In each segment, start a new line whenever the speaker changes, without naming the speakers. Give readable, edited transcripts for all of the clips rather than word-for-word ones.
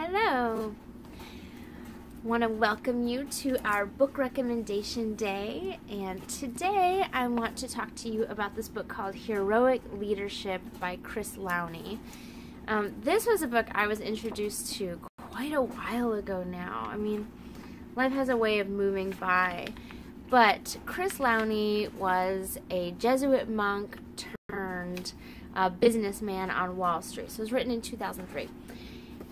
Hello! Want to welcome you to our book recommendation day, and today I want to talk to you about this book called Heroic Leadership by Chris Lowney. This was a book I was introduced to quite a while ago now. I mean, life has a way of moving by, but Chris Lowney was a Jesuit monk turned businessman on Wall Street. So it was written in 2003.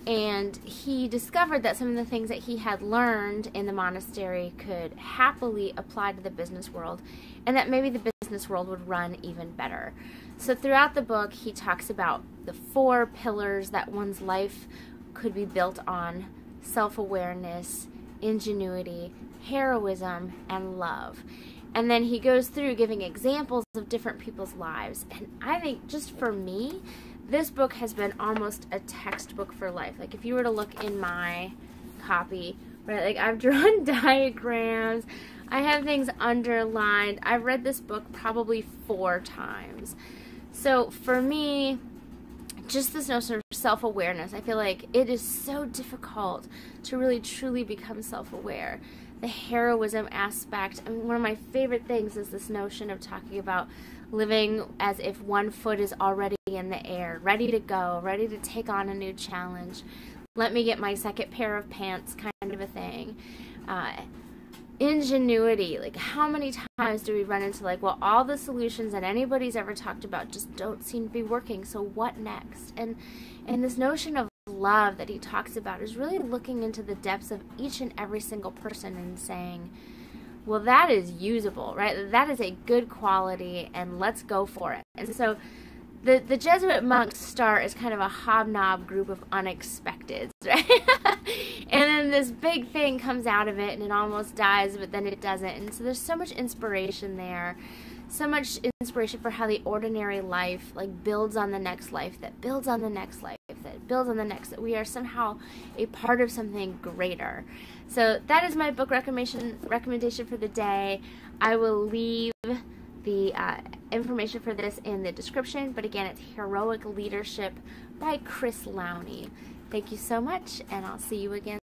And he discovered that some of the things that he had learned in the monastery could happily apply to the business world, and that maybe the business world would run even better. So throughout the book, he talks about the 4 pillars that one's life could be built on: self-awareness, ingenuity, heroism, and love. And then he goes through giving examples of different people's lives. And I think, just for me, this book has been almost a textbook for life. Like, if you were to look in my copy, right, like, I've drawn diagrams, I have things underlined. I've read this book probably 4 times. So for me, just this notion of self-awareness, I feel like it is so difficult to really truly become self-aware. The heroism aspect, I mean, one of my favorite things is this notion of talking about living as if one foot is already in the air, ready to go, ready to take on a new challenge. Let me get my second pair of pants kind of a thing. Ingenuity, like, how many times do we run into, like, well, all the solutions that anybody's ever talked about just don't seem to be working, so what next? And this notion of love that he talks about is really looking into the depths of each and every single person and saying, well, that is usable, right? That is a good quality, and let's go for it. And so the Jesuit monks start as kind of a hobnob group of unexpecteds, right? And then this big thing comes out of it, and it almost dies, but then it doesn't. And so there's so much inspiration there, so much inspiration for how the ordinary life, like, builds on the next life, that builds on the next life, that builds on the next, that we are somehow a part of something greater. So that is my book recommendation for the day. I will leave the information for this in the description, but again, it's Heroic Leadership by Chris Lowney. Thank you so much, and I'll see you again